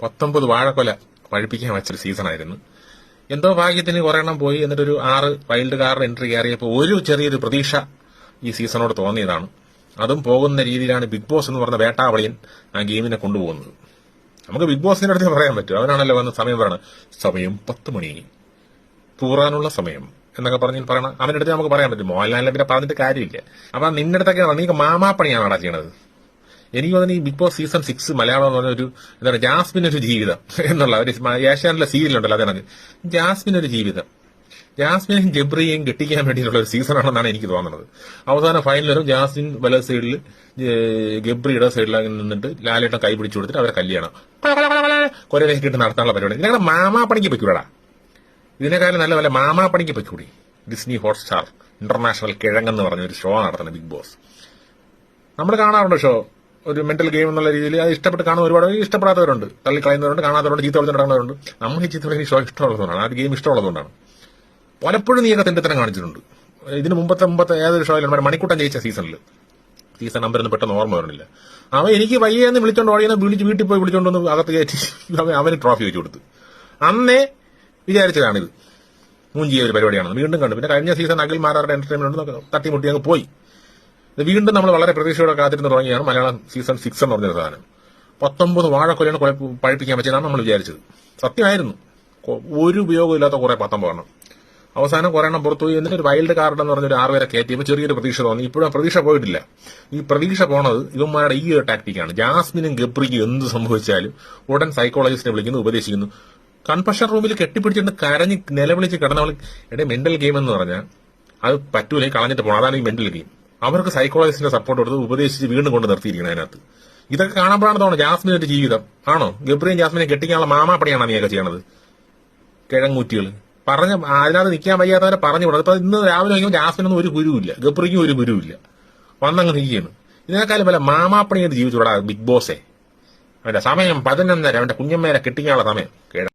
19 വാഴക്കൊല പഴിപ്പിക്കാൻ വെച്ചൊരു സീസണായിരുന്നു. എന്തോ ഭാഗ്യത്തിന് കുറെ എണ്ണം പോയി. എന്നിട്ടൊരു 6 വൈൽഡ് കാർഡ് എൻട്രി കയറിയപ്പോൾ ഒരു ചെറിയൊരു പ്രതീക്ഷ ഈ സീസണോട് തോന്നിയതാണ്. അതും പോകുന്ന രീതിയിലാണ് ബിഗ് ബോസ് എന്ന് പറഞ്ഞ വേട്ടാവളിയൻ ആ ഗെയിമിനെ കൊണ്ടുപോകുന്നത്. നമുക്ക് ബിഗ് ബോസിന്റെ അടുത്ത് പറയാൻ പറ്റും. അവനാണല്ലോ വന്ന് സമയം പറയണം. സമയം 10 മണി, തൂറാനുള്ള സമയം എന്നൊക്കെ പറഞ്ഞ് പറയണം. അവന്റെ അടുത്ത് നമുക്ക് പറയാൻ പറ്റും. മോഹൻലാലിനെ പിന്നെ പറഞ്ഞിട്ട് കാര്യമില്ല. അപ്പൊ നിന്റെ അടുത്തൊക്കെ നീ മാമാപ്പണിയാണ് ചെയ്യണത്. എനിക്ക് തോന്നുന്നു ഈ ബിഗ് ബോസ് സീസൺ 6 മലയാളം എന്ന് പറഞ്ഞ ഒരു എന്താണ് ജാസ്മിൻ ഒരു ജീവിതം എന്നുള്ള ഒരു ഏഷ്യാനിലെ സീരിയലുണ്ടല്ലോ. അതാണ് ജാസ്മിൻ ഒരു ജീവിതം. ജാസ്മിനെയും ജബ്രിയെയും കെട്ടിക്കാൻ വേണ്ടിയിട്ടുള്ള ഒരു സീസണാണെന്നാണ് എനിക്ക് തോന്നുന്നത്. അവസാന ഫൈനൽ വരും ജാസ്മിൻ വല സൈഡിൽ ഗബ്രിയുടെ സൈഡിലാക്കി നിന്നിട്ട് ലാലേട്ടൻ കൈ പിടിച്ചു കൊടുത്തിട്ട് അവരെ കല്യാണം കൊരയിലേക്ക് ഇട്ട് നടത്താനുള്ള പരിപാടി. ഇതിനൊക്കെ മാമാപ്പണിക്ക് പൊയ്ക്കൂടാ. ഇതിനേക്കാളും നല്ല വല്ല മാമാപ്പണിക്ക് പൊയ്ക്കൂടി. ഡിസ്നി ഹോട്ട്സ്റ്റാർ ഇന്റർനാഷണൽ കിഴങ്ങെന്ന് പറഞ്ഞ ഒരു ഷോ നടത്തുന്നത് ബിഗ് ബോസ്. നമ്മൾ കാണാറുണ്ട് ഷോ. ഒരു മെന്റൽ ഗെയിം എന്നുള്ള രീതിയിൽ അത് ഇഷ്ടപ്പെട്ട് കാണുന്ന ഒരുപാട് ഇഷ്ടപ്പെടാത്തവരുണ്ട്, തള്ളിക്കളയുന്നവരുണ്ട്, കാണാത്തവരുണ്ട്, ചീത്ത വിളിച്ച് നടക്കുന്നവരുണ്ട്. നമ്മൾ ഈ ചീത്ത വിളിക്കുന്ന ഷോ ഇഷ്ടമുള്ളതുകൊണ്ടാണ്, ആ ഗെയിം ഇഷ്ടമുള്ളതുകൊണ്ടാണ്. പലപ്പോഴും നീയൊക്കെ തെണ്ടിത്തരം കാണിച്ചിട്ടുണ്ട്. ഇതിന് മുമ്പത്തെ ഏതൊരു ഷോയിലും മണിക്കൂട്ടൻ ജയിച്ച സീസൺ നമ്പരൊന്നും പെട്ടെന്ന് ഓർമ്മ വരണില്ല. അവൻ എനിക്ക് വയ്യെന്ന് വിളിച്ചോണ്ട് ഓടിയെന്ന് വീട്ടിൽ പോയി വിളിച്ചോണ്ടൊന്ന് അകത്ത് കയറ്റി അവന് ട്രോഫി വെച്ചു കൊടുത്തു. അന്നേ വിചാരിച്ചതാണിത് മൂഞ്ചിയ ഒരു പരിപാടിയാണെന്ന്. വീണ്ടും കണ്ടു. പിന്നെ കഴിഞ്ഞ സീസൺ അഖിൽ മാരാറുടെ എന്റർടൈൻമെന്റ് തട്ടിമുട്ടി അങ്ങ് പോയി. വീണ്ടും നമ്മൾ വളരെ പ്രതീക്ഷയോടെ കാത്തിരുന്ന് തുടങ്ങിയാണ് മലയാളം സീസൺ 6 എന്ന് പറഞ്ഞൊരു സാധനം. 19 വാഴക്കൊലയാണ് പഴിപ്പിക്കാൻ പറ്റിയതാണ് നമ്മൾ വിചാരിച്ചത്. സത്യമായിരുന്നു. ഒരു ഉപയോഗമില്ലാത്ത കുറെ 19 എണ്ണം. അവസാനം കുറെ എണ്ണം പുറത്തുപോയി. എന്നിട്ട് ഒരു വൈൽഡ് കാർഡ് എന്ന് പറഞ്ഞൊരു 6 പേരെ കയറ്റിയപ്പോൾ ചെറിയൊരു പ്രതീക്ഷ തോന്നി. ഇപ്പോഴും പ്രതീക്ഷ പോയിട്ടില്ല. ഈ പ്രതീക്ഷ പോണത് ഇവന്മാരുടെ ഈ ഒരു ടാക്ടിക്കാണ്. ജാസ്മിനും ഗബ്രിക്കും എന്ത് സംഭവിച്ചാലും ഉടൻ സൈക്കോളജിസ്റ്റിനെ വിളിക്കുന്നു, ഉപദേശിക്കുന്നു. കൺഫഷൻ റൂമിൽ കെട്ടിപ്പിടിച്ചിട്ട് കരഞ്ഞ് നിലവിളിച്ച് കിടന്നവൾ മെന്റൽ ഗെയിം എന്ന് പറഞ്ഞാൽ അത് പറ്റൂലേ, കളഞ്ഞിട്ട് പോകണം. അതാണ് ഈ മെന്റൽ ഗെയിം. അവർക്ക് സൈക്കോളജിസ്റ്റിന്റെ സപ്പോർട്ട് കൊടുത്ത് ഉപദേശിച്ച് വീണ്ടും കൊണ്ട് നിർത്തിയിരിക്കണം അതിനകത്ത്. ഇതൊക്കെ കാണുമ്പോഴാണ് തോന്നുന്നത് ജാസ്മിന്റെ ജീവിതം ആണോ? ഗബ്രിയും ജാസ്മിനെ കെട്ടിക്കാനുള്ള മാമാപ്പണിയാണോ നീയൊക്കെ ചെയ്യണത്? കിഴങ്ങൂറ്റികൾ അതിനകത്ത് നിൽക്കാൻ വയ്യാത്തവരെ പറഞ്ഞു വിടുന്നത്. ഇപ്പൊ ഇന്ന് രാവിലെ നോക്കിയപ്പോൾ ജാസ്മിനൊന്നും ഒരു ഗുരുവില്ല, ഗബ്രിക്കും ഒരു ഗുരുവില്ല. വന്നങ്ങ് നിൽക്കുകയാണ്. ഇതിനേക്കാളും വല്ല മാമാപ്പണിയായിട്ട് ജീവിച്ചുകൂടാ ബിഗ് ബോസേ. അവന്റെ സമയം 11:30, അവന്റെ കുഞ്ഞമ്മേരെ കെട്ടിക്കാനുള്ള സമയം.